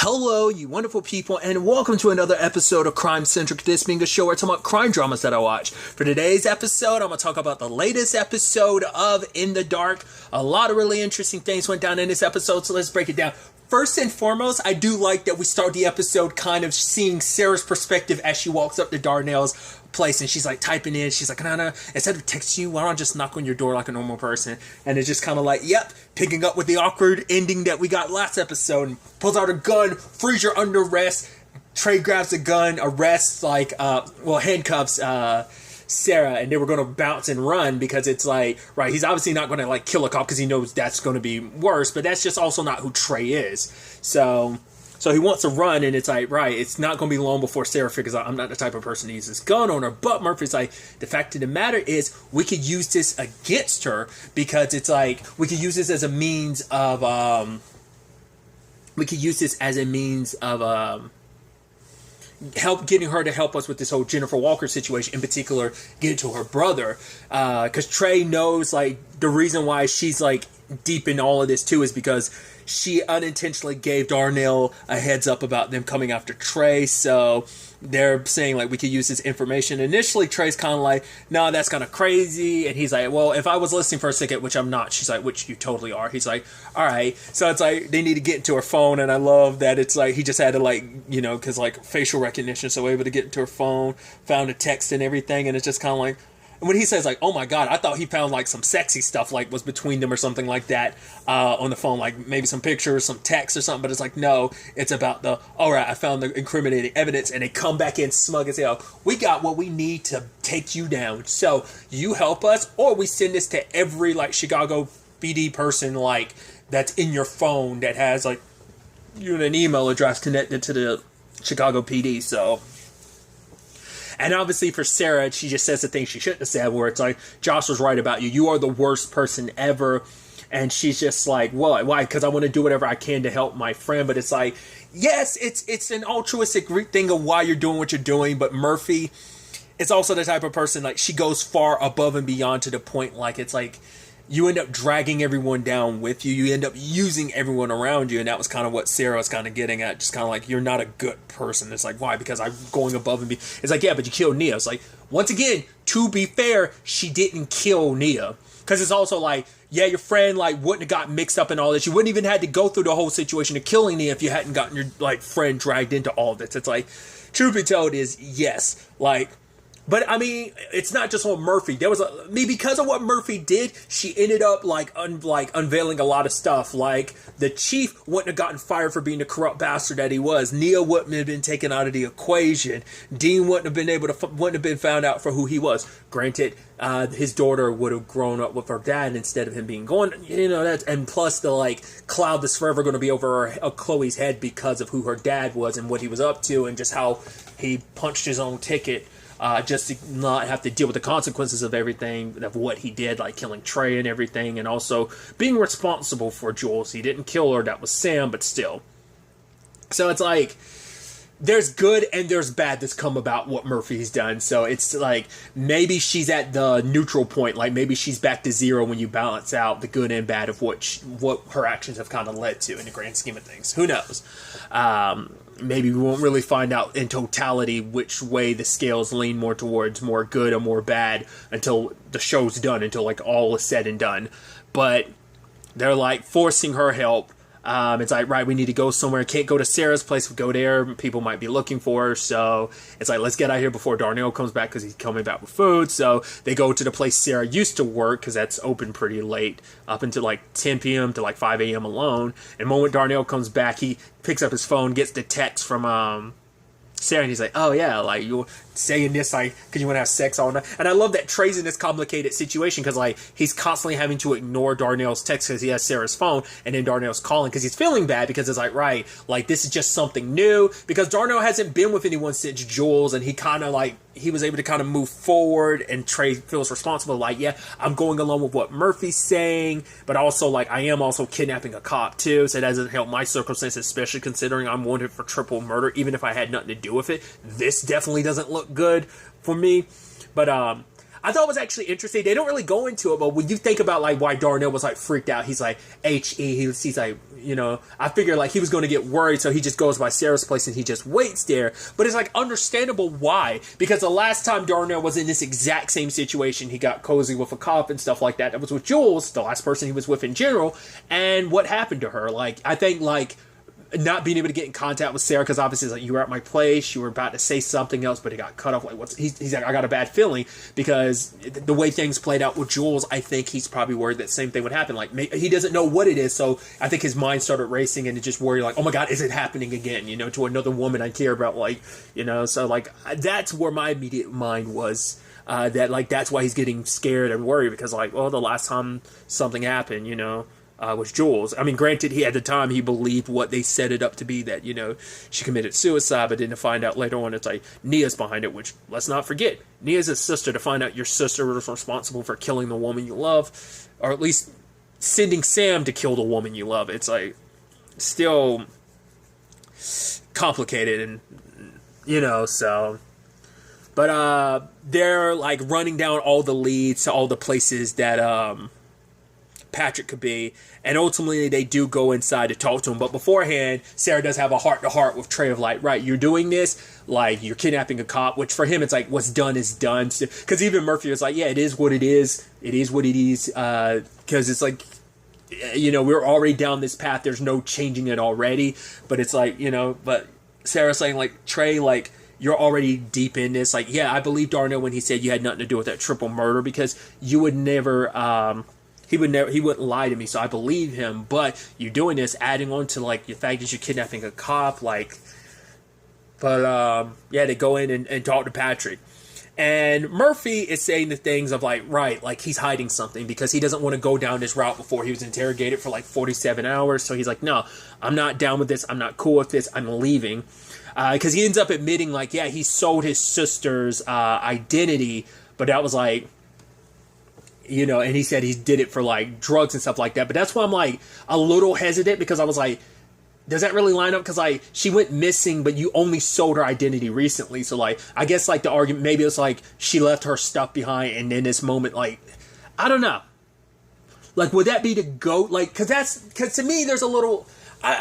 Hello, you wonderful people, and welcome to another episode of Crime Centric. This being a show where I talk about crime dramas that I watch. For today's episode, I'm going to talk about the latest episode of In the Dark. A lot of really interesting things went down in this episode, so let's break it down. First and foremost, I do like that we start the episode kind of seeing Sarah's perspective as she walks up to Darnell's place, and she's like typing in, she's like, Nana, instead of texting you, why don't I just knock on your door like a normal person? And it's just kind of like, yep, picking up with the awkward ending that we got last episode, and pulls out a gun, frees her under arrest. Trey grabs a gun, arrests, handcuffs Sarah, and they were going to bounce and run because it's like, right, he's obviously not going to like kill a cop because he knows that's going to be worse, but that's just also not who Trey is. So he wants to run, and it's like, right, it's not going to be long before Sarah figures out I'm not the type of person to use this gun on her. But Murphy's like, the fact of the matter is we could use this against her because it's like, we could use this as a means of, getting her to help us with this whole Jennifer Walker situation, in particular, get it to her brother. Because Trey knows, like, the reason why she's, like, deep in all of this, too, is because she unintentionally gave Darnell a heads up about them coming after Trey. So they're saying, like, we could use this information. Initially, Trey's kind of like, no, that's kind of crazy. And he's like, well, if I was listening for a second, which I'm not. She's like, which you totally are. He's like, all right. So it's like, they need to get into her phone. And I love that it's like, he just had to, like, you know, because, like, facial recognition. So able to get into her phone, found a text and everything. And it's just kind of like, when he says, like, oh my God, I thought he found, like, some sexy stuff, like, was between them or something like that on the phone, like, maybe some pictures, some text or something, but it's like, no, it's about all right, I found the incriminating evidence, and they come back in smug as hell. We got what we need to take you down, so you help us, or we send this to every, like, Chicago PD person, like, that's in your phone that has, like, an email address connected to the Chicago PD, so... And obviously for Sarah, she just says the thing she shouldn't have said, where it's like, Josh was right about you. You are the worst person ever. And she's just like, well, why? Because I want to do whatever I can to help my friend. But it's like, yes, it's an altruistic thing of why you're doing what you're doing. But Murphy is also the type of person, like, she goes far above and beyond to the point, like, it's like, you end up dragging everyone down with you. You end up using everyone around you. And that was kind of what Sarah was kind of getting at. Just kind of like, you're not a good person. It's like, why? Because I'm going above and beyond. It's like, yeah, but you killed Nia. It's like, once again, to be fair, she didn't kill Nia. Because it's also like, yeah, your friend, like, wouldn't have got mixed up in all this. You wouldn't even had to go through the whole situation of killing Nia if you hadn't gotten your, like, friend dragged into all this. It's like, truth be told is, yes, like... But, I mean, it's not just on Murphy. Because of what Murphy did, she ended up, unveiling a lot of stuff. Like, the chief wouldn't have gotten fired for being the corrupt bastard that he was. Nia wouldn't have been taken out of the equation. Dean wouldn't have been found out for who he was. Granted, his daughter would have grown up with her dad instead of him being gone. You know, and plus the, like, cloud that's forever going to be over Chloe's head because of who her dad was and what he was up to and just how he punched his own ticket. Just to not have to deal with the consequences of everything, of what he did, like killing Trey and everything, and also being responsible for Jules. He didn't kill her, that was Sam, but still. So it's like, there's good and there's bad that's come about what Murphy's done. So it's like, maybe she's at the neutral point, like maybe she's back to zero when you balance out the good and bad of what her actions have kind of led to in the grand scheme of things. Who knows? Maybe we won't really find out in totality which way the scales lean more towards more good or more bad until the show's done, until like all is said and done. But they're like forcing her help. It's like, right, we need to go somewhere. Can't go to Sarah's place. We go there. People might be looking for her. So it's like, let's get out of here before Darnell comes back because he's coming back with food. So they go to the place Sarah used to work because that's open pretty late, up until like 10 p.m. to like 5 a.m. alone. And the moment Darnell comes back, he picks up his phone, gets the text from Sarah, and he's like, oh yeah, like, you're saying this, like, because you want to have sex all night. And I love that Trey's in this complicated situation, because, like, he's constantly having to ignore Darnell's text because he has Sarah's phone, and then Darnell's calling because he's feeling bad, because it's like, right, like, this is just something new, because Darnell hasn't been with anyone since Jules, and he kind of, like, he was able to kind of move forward, and Trey feels responsible, like, yeah, I'm going along with what Murphy's saying, but also, like, I am also kidnapping a cop, too, so that doesn't help my circumstances, especially considering I'm wanted for triple murder, even if I had nothing to do with it. This definitely doesn't look good for me, but, I thought was actually interesting. They don't really go into it, but when you think about like why Darnell was like freaked out, he's like he's like, you know, I figured like he was going to get worried, so he just goes by Sarah's place and he just waits there. But it's like understandable why, because the last time Darnell was in this exact same situation, he got cozy with a cop and stuff like that. That was with Jules, the last person he was with in general, and what happened to her. Like, I think like not being able to get in contact with Sarah, because obviously it's like, you were at my place, you were about to say something else, but it got cut off. Like, he's like, I got a bad feeling, because the way things played out with Jules, I think he's probably worried that same thing would happen. Like, he doesn't know what it is, so I think his mind started racing, and it just worried, like, oh my god, is it happening again, you know, to another woman I care about, like, you know. So like, that's where my immediate mind was, that like, that's why he's getting scared and worried, because like, well, the last time something happened, you know, was Jules. I mean, granted, at the time, he believed what they set it up to be, that, you know, she committed suicide, but then to find out later on, it's like, Nia's behind it, which, let's not forget, Nia's a sister. To find out your sister was responsible for killing the woman you love, or at least sending Sam to kill the woman you love, it's like, still complicated, and, you know, so... But, they're, like, running down all the leads to all the places that, Patrick could be, and ultimately they do go inside to talk to him. But beforehand, Sarah does have a heart-to-heart with Trey of like, right, you're doing this, like, you're kidnapping a cop, which for him, it's like, what's done is done. Because even Murphy was like, yeah, it is what it is. It is what it is. Because it's like, you know, we're already down this path. There's no changing it already. But it's like, you know, but Sarah's saying, like, Trey, like, you're already deep in this. Like, yeah, I believe Darnell when he said you had nothing to do with that triple murder, because you would never... He wouldn't lie to me, so I believe him. But you're doing this, adding on to like the fact that you're kidnapping a cop, like. But yeah, they go in and talk to Patrick, and Murphy is saying the things of like, right, like he's hiding something because he doesn't want to go down this route before he was interrogated for like 47 hours. So he's like, no, I'm not down with this. I'm not cool with this. I'm leaving. Because he ends up admitting like, yeah, he sold his sister's identity, but that was like. You know, and he said he did it for, like, drugs and stuff like that. But that's why I'm, like, a little hesitant, because I was like, does that really line up? Because, like, she went missing, but you only sold her identity recently. So, like, I guess, like, the argument, maybe it's, like, she left her stuff behind, and in this moment, like, I don't know. Like, would that be the GOAT? Like, because to me, there's a little...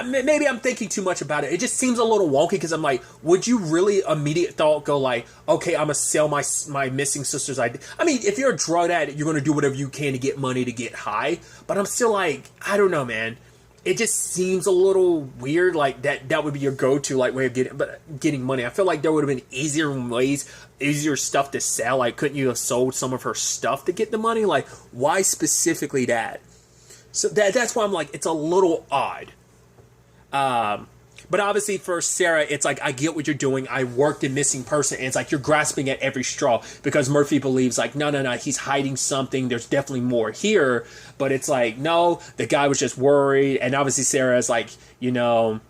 maybe I'm thinking too much about it. It just seems a little wonky, because I'm like, would you really immediate thought go like, okay, I'm going to sell my missing sister's ID? I mean, if you're a drug addict, you're going to do whatever you can to get money to get high. But I'm still like, I don't know, man. It just seems a little weird, like that would be your go-to like way of getting money. I feel like there would have been easier stuff to sell. Like, couldn't you have sold some of her stuff to get the money? Like, why specifically that? So that's why I'm like, it's a little odd. But obviously for Sarah, it's like, I get what you're doing. I worked in missing person. And it's like, you're grasping at every straw, because Murphy believes like, no, he's hiding something. There's definitely more here. But it's like, no, the guy was just worried. And obviously Sarah is like, you know,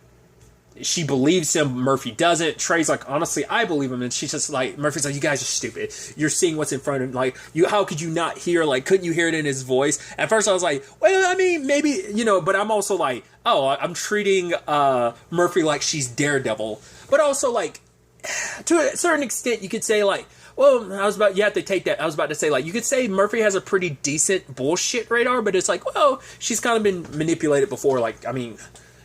she believes him. Murphy doesn't. Trey's like, honestly, I believe him. And she's just like, Murphy's like, you guys are stupid. You're seeing what's in front of him. Like, how could you not hear? Like, couldn't you hear it in his voice? At first I was like, well, I mean, maybe, you know, but I'm also like, oh, I'm treating Murphy like she's Daredevil. But also, like, to a certain extent, you could say, like, well, you have to take that. I was about to say, like, you could say Murphy has a pretty decent bullshit radar, but it's like, well, she's kind of been manipulated before. Like, I mean,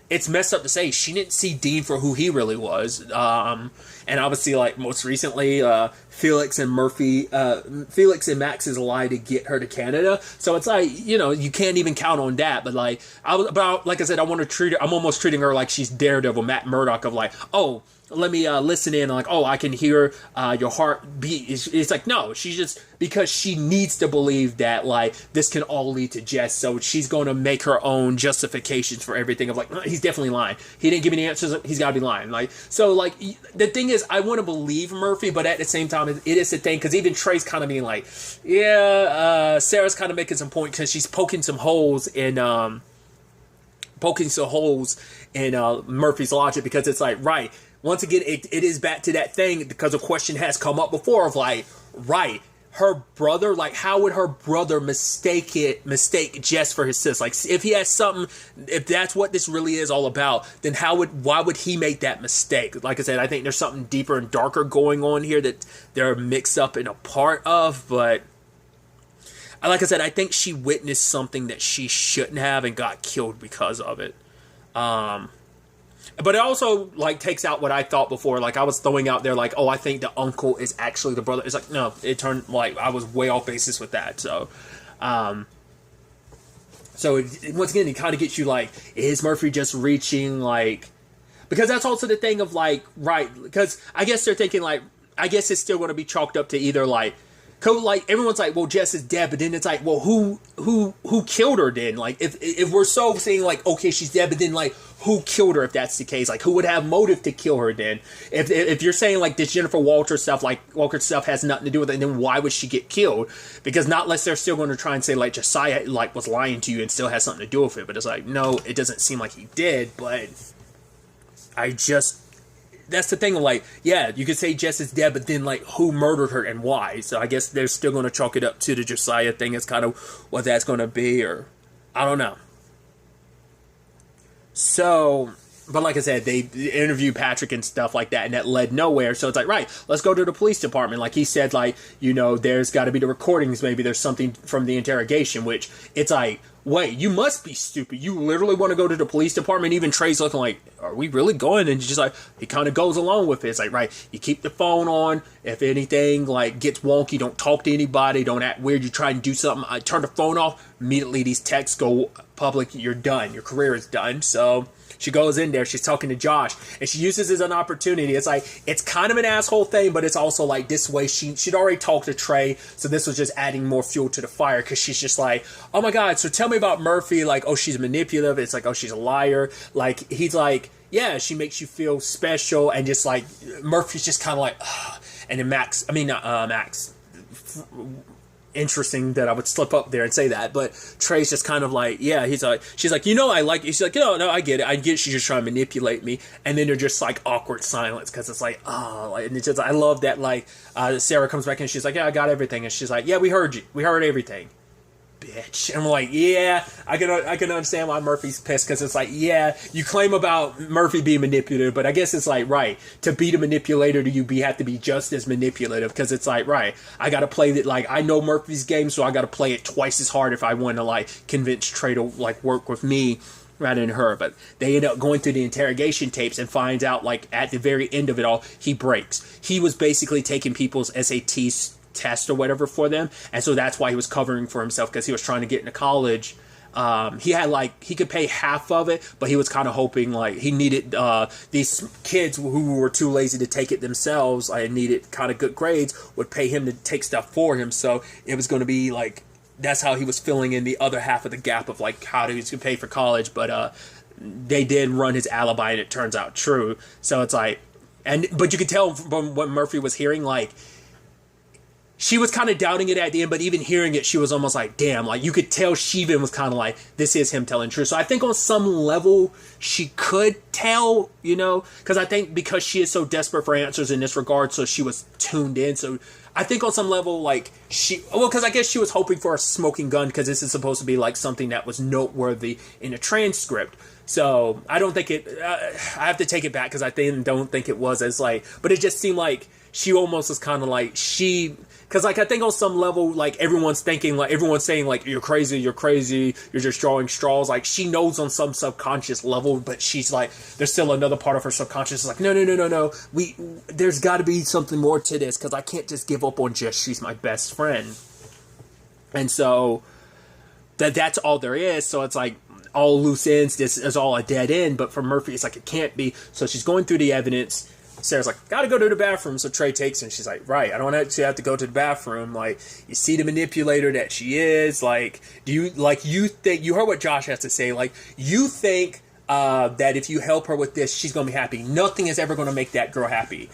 it's messed up to say she didn't see Dean for who he really was. And obviously, like, most recently, Felix and Max's lie to get her to Canada. So it's like, you know, you can't even count on that. But like, like I said, I'm almost treating her like she's Daredevil, Matt Murdock, of like, oh, let me listen in, like, oh, I can hear your heart beat. It's like, no, she's just, because she needs to believe that, like, this can all lead to Jess, so she's going to make her own justifications for everything of, like, he's definitely lying. He didn't give me the answers, he's got to be lying. Like, so, like, the thing is, I want to believe Murphy, but at the same time, it is the thing, because even Trey's kind of being like, yeah, Sarah's kind of making some point, because she's poking some holes in Murphy's logic, because it's like, right, once again, it is back to that thing, because a question has come up before of like, right, her brother, like, how would her brother mistake Jess for his sis? Like, if he has something, if that's what this really is all about, then why would he make that mistake? Like I said, I think there's something deeper and darker going on here that they're mixed up in a part of, but like I said, I think she witnessed something that she shouldn't have and got killed because of it. But it also, like, takes out what I thought before. Like, I was throwing out there, like, oh, I think the uncle is actually the brother. It's like, no, it turned, like, I was way off basis with that. So, once again, it kind of gets you, like, is Murphy just reaching, like, because that's also the thing of, like, right, because I guess they're thinking, like, I guess it's still going to be chalked up to either, like, everyone's like, well, Jess is dead, but then it's like, well, who killed her then? Like, if we're so saying, like, okay, she's dead, but then, like, who killed her if that's the case? Like, who would have motive to kill her then? If you're saying, like, this Jennifer Walter stuff has nothing to do with it, then why would she get killed? Because not unless they're still going to try and say, like, Josiah, like, was lying to you and still has something to do with it. But it's like, no, it doesn't seem like he did, but that's the thing of, like, yeah, you could say Jess is dead, but then, like, who murdered her and why? So I guess they're still going to chalk it up to the Josiah thing as kind of what that's going to be, or I don't know. So, but like I said, they interviewed Patrick and stuff like that, and that led nowhere. So it's like, right, let's go to the police department. Like he said, like, you know, there's got to be the recordings. Maybe there's something from the interrogation, which it's like, wait, you must be stupid. You literally want to go to the police department? Even Trey's looking like, are we really going? And just like, he kind of goes along with it. It's like, right, you keep the phone on. If anything, like, gets wonky, don't talk to anybody. Don't act weird. You try and do something. I turn the phone off. Immediately, these texts go public. You're done. Your career is done. So she goes in there. She's talking to Josh. And she uses it as an opportunity. It's like, it's kind of an asshole thing, but it's also like this way. She'd already talked to Trey. So this was just adding more fuel to the fire. Because she's just like, oh my God, so tell me about Murphy. Like, oh, she's manipulative. It's like, oh, she's a liar. Like, he's like, yeah, she makes you feel special. And just like, Murphy's just kind of like, ugh. And then Max, interesting that I would slip up there and say that, but Trey's just kind of like, yeah, he's like, she's like, you know, I like you. She's like, no, I get it. She's just trying to manipulate me. And then they're just like awkward silence because it's like, oh, like, and it's just, I love that, like, Sarah comes back and she's like, yeah, I got everything. And she's like, yeah, we heard you. We heard everything. Bitch. And I'm like, yeah, I can understand why Murphy's pissed, because it's like, yeah, you claim about Murphy being manipulative, but I guess it's like, right, to be the manipulator, do you have to be just as manipulative? Because it's like, right, I got to play that, like, I know Murphy's game, so I got to play it twice as hard if I want to, like, convince Trey to, like, work with me rather than her. But they end up going through the interrogation tapes and finds out, like, at the very end of it all, he breaks. He was basically taking people's SATs test or whatever for them, and so that's why he was covering for himself, because he was trying to get into college. He had, like, he could pay half of it, but he was kind of hoping, like, he needed these kids who were too lazy to take it themselves and needed kind of good grades would pay him to take stuff for him. So it was going to be like, that's how he was filling in the other half of the gap of, like, how he was going to pay for college. But they did run his alibi and it turns out true. So it's like, but you could tell from what Murphy was hearing, like, she was kind of doubting it at the end, but even hearing it, she was almost like, damn, like, you could tell she even was kind of like, this is him telling truth. So I think on some level, she could tell, you know, because I think because she is so desperate for answers in this regard, so she was tuned in. So I think on some level, like, because I guess she was hoping for a smoking gun, because this is supposed to be, like, something that was noteworthy in a transcript. So I don't think it, I have to take it back, because I don't think it was as, like, but it just seemed like she almost was kind of like, because, like, I think on some level, like, everyone's thinking, like, everyone's saying, like, you're crazy, you're just drawing straws. Like, she knows on some subconscious level, but she's like, there's still another part of her subconscious is like, no. There's got to be something more to this, because I can't just give up on Jess. She's my best friend. And so that's all there is. So it's like, all loose ends, this is all a dead end. But for Murphy, it's like, it can't be. So she's going through the evidence. Sarah's like, gotta go to the bathroom. So Trey takes her and she's like, right, I don't actually have to go to the bathroom. Like, you see the manipulator that she is. Like, you think, you heard what Josh has to say. Like, you think that if you help her with this, she's gonna be happy. Nothing is ever gonna make that girl happy.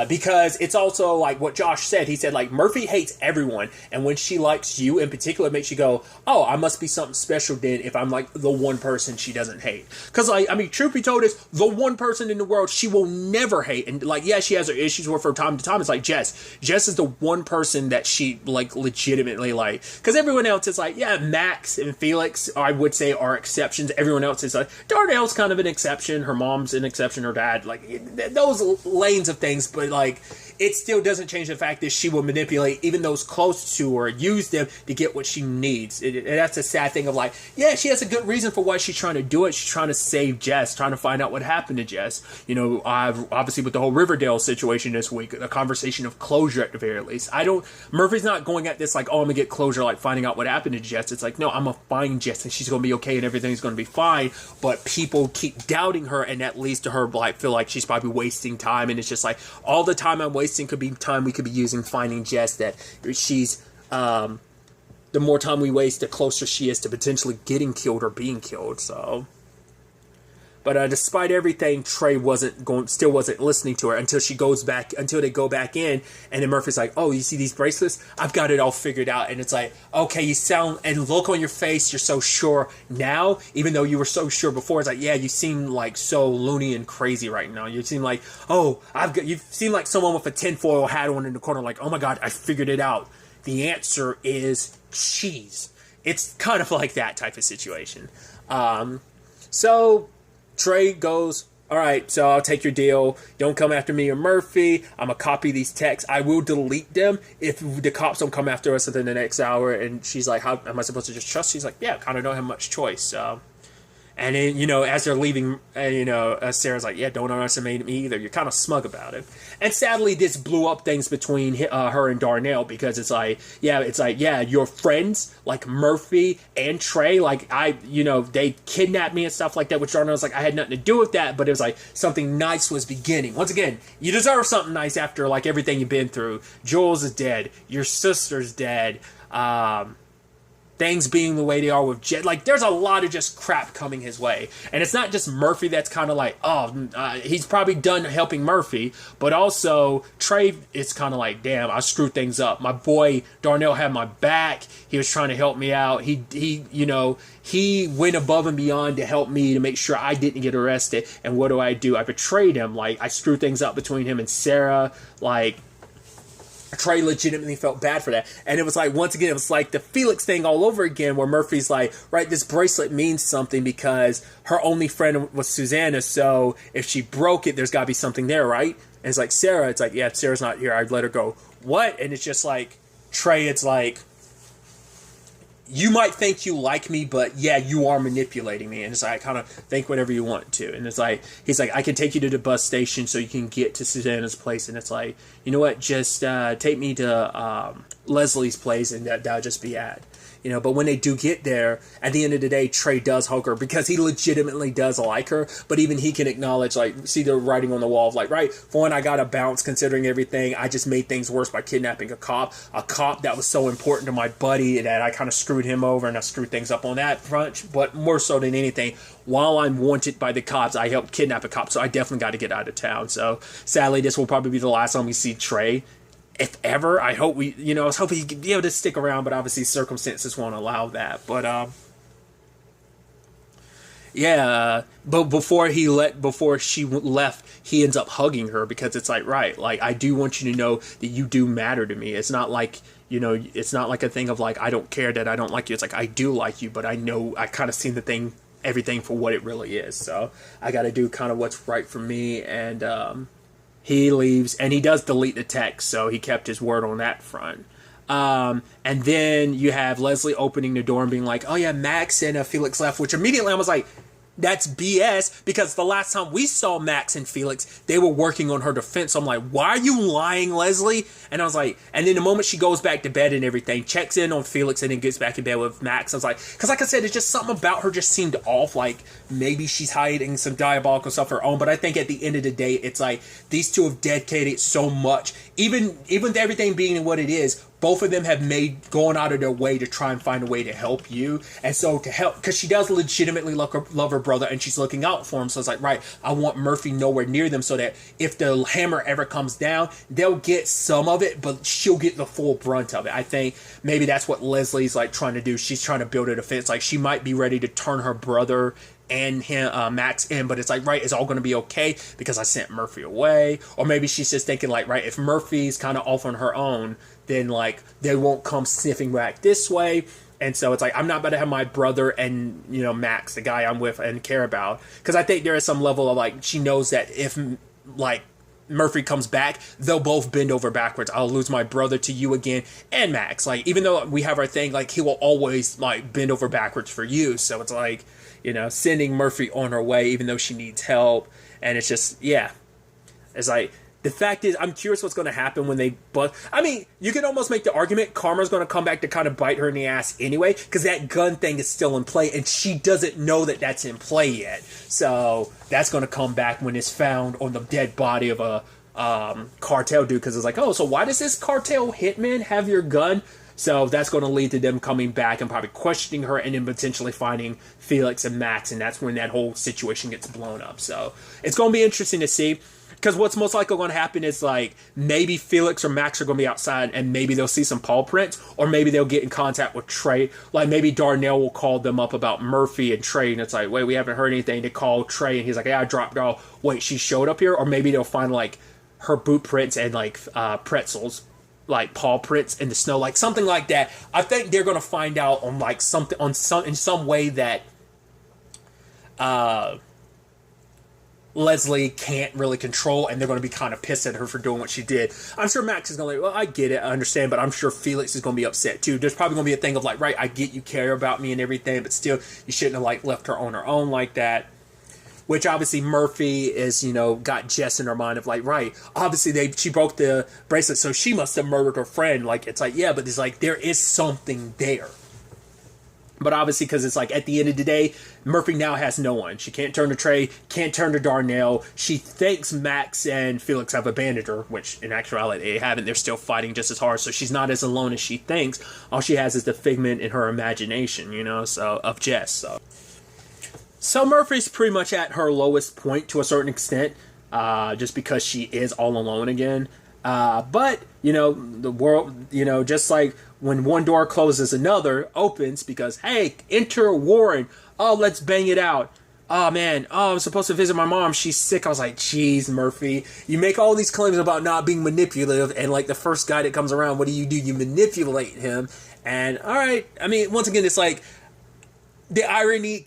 Because it's also like what Josh said. He said, like, Murphy hates everyone, and when she likes you in particular, it makes you go, oh, I must be something special then if I'm, like, the one person she doesn't hate. Because, like, I mean, truth be told, is the one person in the world she will never hate. And, like, yeah, she has her issues with from time to time. It's like Jess. Jess is the one person that she, like, legitimately, like, because everyone else is like, yeah, Max and Felix, I would say, are exceptions. Everyone else is like, Darnell's kind of an exception. Her mom's an exception. Her dad, like, those lanes of things. But, like, it still doesn't change the fact that she will manipulate even those close to her, use them to get what she needs. And that's a sad thing of like, yeah, she has a good reason for why she's trying to do it. She's trying to save Jess, trying to find out what happened to Jess. You know, obviously with the whole Riverdale situation this week, a conversation of closure at the very least. Murphy's not going at this like, oh, I'm gonna get closure, like finding out what happened to Jess. It's like, no, I'm gonna find Jess and she's gonna be okay and everything's gonna be fine. But people keep doubting her, and that leads to her like feel like she's probably wasting time. And it's just like, all the time I'm wasting could be time we could be using finding Jess. That she's the more time we waste, the closer she is to potentially getting killed or being killed. So, but despite everything, Trey still wasn't listening to her until they go back in, and then Murphy's like, "Oh, you see these bracelets? I've got it all figured out." And it's like, "Okay, you sound and look on your face, you're so sure now, even though you were so sure before." It's like, "Yeah, you seem like so loony and crazy right now. You seem like, you seem like someone with a tinfoil hat on in the corner, like, oh my God, I figured it out. The answer is cheese." It's kind of like that type of situation. So Trey goes, "All right, so I'll take your deal. Don't come after me or Murphy. I'm going to copy these texts. I will delete them if the cops don't come after us within the next hour." And she's like, "How am I supposed to just trust?" She's like, "Yeah, kind of don't have much choice." And then, you know, as they're leaving, Sarah's like, "Yeah, don't underestimate me either. You're kind of smug about it." And sadly, this blew up things between her and Darnell, because it's like, your friends, like Murphy and Trey, like, they kidnapped me and stuff like that, which Darnell's like, I had nothing to do with that, but it was like, something nice was beginning. Once again, you deserve something nice after, like, everything you've been through. Jules is dead. Your sister's dead. Things being the way they are with Jed, like, there's a lot of just crap coming his way. And it's not just Murphy that's kind of like, he's probably done helping Murphy, but also Trey is kind of like, damn, I screwed things up. My boy Darnell had my back. He was trying to help me out. He went above and beyond to help me to make sure I didn't get arrested. And what do? I betrayed him. Like, I screwed things up between him and Sarah. Like, Trey legitimately felt bad for that. And it was like, once again, it was like the Felix thing all over again, where Murphy's like, right, this bracelet means something because her only friend was Susanna, so if she broke it, there's got to be something there, right? And it's like, Sarah, it's like, yeah, if Sarah's not here, I'd let her go. What? And it's just like, Trey, it's like, you might think you like me, but yeah, you are manipulating me. And it's like, kind of think whatever you want to. And it's like, he's like, I can take you to the bus station so you can get to Susanna's place. And it's like, you know what, just take me to Leslie's place, and that'll just be it. You know, but when they do get there, at the end of the day, Trey does hug her because he legitimately does like her. But even he can acknowledge, like, see the writing on the wall of, like, right, for one, I got to bounce considering everything. I just made things worse by kidnapping a cop that was so important to my buddy that I kind of screwed him over, and I screwed things up on that front. But more so than anything, while I'm wanted by the cops, I helped kidnap a cop, so I definitely got to get out of town. So sadly, this will probably be the last time we see Trey. If ever. I hope I was hoping he'd be able to stick around, but obviously circumstances won't allow that. But but before she left, he ends up hugging her, because it's like, right, like, I do want you to know that you do matter to me. It's not like, it's not like a thing of like, I don't care that I don't like you. It's like, I do like you, but I know I kind of seen everything for what it really is. So I got to do kind of what's right for me. And he leaves, and he does delete the text, so he kept his word on that front. And then you have Leslie opening the door and being like, "Oh yeah, Max and Felix left," which immediately I was like, that's BS, because the last time we saw Max and Felix, they were working on her defense. So I'm like, why are you lying, Leslie? And I was like, and then the moment she goes back to bed and everything, checks in on Felix and then gets back in bed with Max, I was like, because like I said, it's just something about her just seemed off. Like, maybe she's hiding some diabolical stuff of her own. But I think at the end of the day, it's like, these two have dedicated so much, even everything being what it is. Both of them have gone out of their way to try and find a way to help you. And so to help, because she does legitimately love her brother, and she's looking out for him. So it's like, right, I want Murphy nowhere near them, so that if the hammer ever comes down, they'll get some of it, but she'll get the full brunt of it. I think maybe that's what Leslie's like trying to do. She's trying to build a defense. Like, she might be ready to turn her brother and him, Max in, but it's like, right, it's all going to be okay because I sent Murphy away. Or maybe she's just thinking like, right, if Murphy's kind of off on her own, then like they won't come sniffing back this way. And so it's like, I'm not about to have my brother and, Max, the guy I'm with and care about, because I think there is some level of like, she knows that if like Murphy comes back, they'll both bend over backwards. I'll lose my brother to you again, and Max. Like, even though we have our thing, like, he will always, like, bend over backwards for you. So it's like, you know, sending Murphy on her way, even though she needs help. And it's just, yeah. It's like, the fact is, I'm curious what's going to happen when they... But I mean, you can almost make the argument Karma's going to come back to kind of bite her in the ass anyway, because that gun thing is still in play, and she doesn't know that that's in play yet. So that's going to come back when it's found on the dead body of a cartel dude, because it's like, oh, so why does this cartel hitman have your gun? So that's going to lead to them coming back and probably questioning her, and then potentially finding Felix and Max, and that's when that whole situation gets blown up. So it's going to be interesting to see. Because what's most likely going to happen is, like, maybe Felix or Max are going to be outside and maybe they'll see some paw prints, or maybe they'll get in contact with Trey. Like, maybe Darnell will call them up about Murphy and Trey, and it's like, wait, we haven't heard anything. They call Trey, and he's like, yeah, I dropped off. Wait, she showed up here? Or maybe they'll find, like, her boot prints and, like, pretzels, like, paw prints in the snow, like, something like that. I think they're going to find out on, like, something, in some way that, Leslie can't really control, and they're going to be kind of pissed at her for doing what she did. I'm sure Max is going to well, I get it, I understand, but I'm sure Felix is going to be upset too. There's probably going to be a thing of like, right, I get you care about me and everything, but still, you shouldn't have like left her on her own like that. Which obviously Murphy is, you know, got Jess in her mind of like, right, obviously she broke the bracelet, so she must have murdered her friend. Like, it's like, yeah, but it's like, there is something there. But obviously, because it's like, at the end of the day, Murphy now has no one. She can't turn to Trey, can't turn to Darnell. She thinks Max and Felix have abandoned her, which in actuality they haven't. They're still fighting just as hard, so she's not as alone as she thinks. All she has is the figment in her imagination, you know, so of Jess. So Murphy's pretty much at her lowest point to a certain extent, just because she is all alone again. But, you know, the world, you know, just like when one door closes, another opens because, hey, enter Warren. Oh, let's bang it out. Oh, man. Oh, I'm supposed to visit my mom. She's sick. I was like, geez, Murphy. You make all these claims about not being manipulative, and like the first guy that comes around, what do? You manipulate him. And, all right. I mean, once again, it's like the irony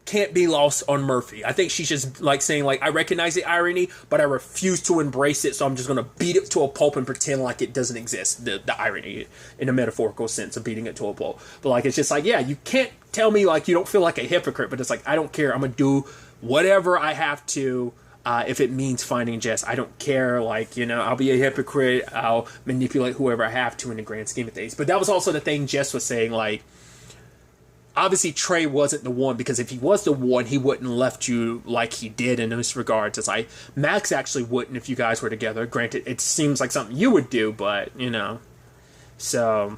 can't be lost on Murphy. I think she's just like saying like, I recognize the irony, but I refuse to embrace it, so I'm just going to beat it to a pulp and pretend like it doesn't exist. The irony in a metaphorical sense of beating it to a pulp. But like, it's just like, yeah, you can't tell me like you don't feel like a hypocrite, but it's like, I don't care. I'm going to do whatever I have to if it means finding Jess. I don't care. Like, you know, I'll be a hypocrite. I'll manipulate whoever I have to in the grand scheme of things. But that was also the thing Jess was saying, like, obviously, Trey wasn't the one, because if he was the one, he wouldn't have left you like he did in this regards. It's like, Max actually wouldn't if you guys were together. Granted, it seems like something you would do, but, you know. So,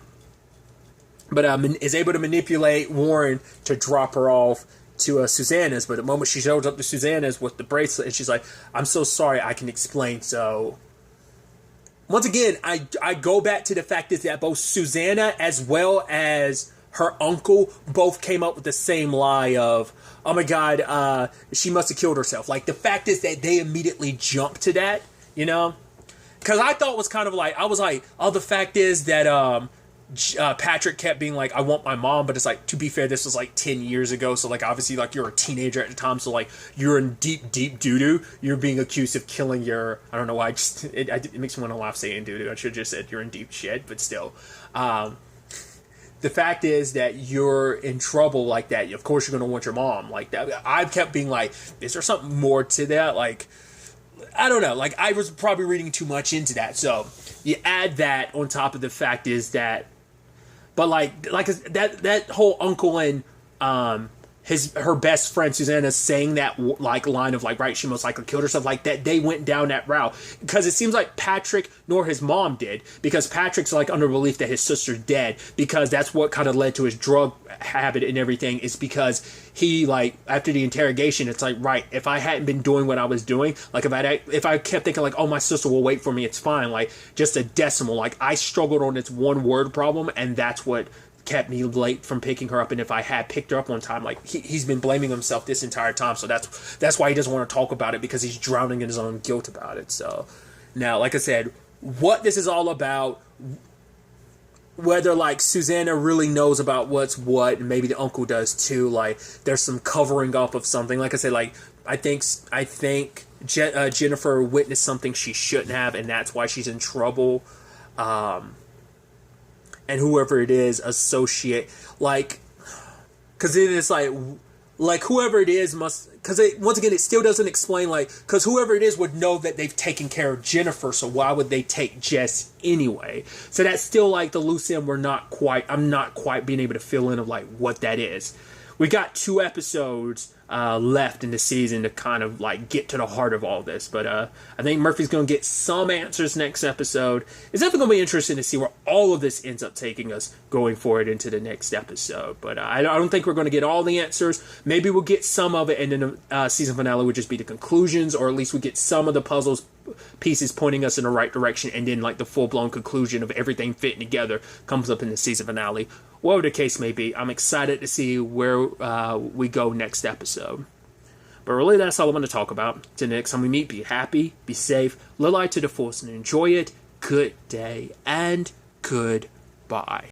but is able to manipulate Warren to drop her off to Susanna's. But the moment she shows up to Susanna's with the bracelet, and she's like, I'm so sorry, I can explain. So, once again, I go back to the fact is that both Susanna as well as her uncle both came up with the same lie of, oh my God, she must have killed herself. Like, the fact is that they immediately jumped to that, you know? Because I thought it was kind of like, I was like, oh, the fact is that Patrick kept being like, I want my mom, but it's like, to be fair, this was like 10 years ago, so like, obviously, like, you're a teenager at the time, so like, you're in deep doo-doo. You're being accused of killing your, I don't know why, it makes me want to laugh saying doo-doo. I should have just said you're in deep shit, but still. The fact is that you're in trouble like that. Of course, you're going to want your mom like that. I've kept being like, is there something more to that? Like, I don't know. Like, I was probably reading too much into that. So you add that on top of the fact is that, but like that whole uncle and her best friend Susanna saying that like line of like, right, she most likely killed herself, like that they went down that route, because it seems like Patrick nor his mom did, because Patrick's like under belief that his sister's dead, because that's what kind of led to his drug habit and everything, is because he, like, after the interrogation, it's like, right, if I hadn't been doing what I was doing, like if I kept thinking like, oh, my sister will wait for me, it's fine, like just a decimal, like I struggled on this one word problem, and that's what kept me late from picking her up. And if I had picked her up on time, like he's been blaming himself this entire time, so that's why he doesn't want to talk about it, because he's drowning in his own guilt about it. So now, like I said, what this is all about, whether like Susanna really knows about what's what, and maybe the uncle does too, like there's some covering up of something. Like I said, like I think Jennifer witnessed something she shouldn't have, and that's why she's in trouble. And whoever it is associate, like, because it is like whoever it is must, because once again it still doesn't explain, like, because whoever it is would know that they've taken care of Jennifer, so why would they take Jess anyway? So that's still like the loose end I'm not quite being able to fill in of like what that is. We got 2 episodes left in the season to kind of like get to the heart of all this, but I think Murphy's going to get some answers next episode. It's definitely going to be interesting to see where all of this ends up taking us going forward into the next episode, but I don't think we're going to get all the answers. Maybe we'll get some of it, and then the season finale would just be the conclusions, or at least we get some of the puzzles pieces pointing us in the right direction, and then like the full-blown conclusion of everything fitting together comes up in the season finale. Whatever the case may be, I'm excited to see where we go next episode. But really, that's all I want to talk about. Till next time we meet, be happy, be safe, live life to the fullest, and enjoy it. Good day, and goodbye.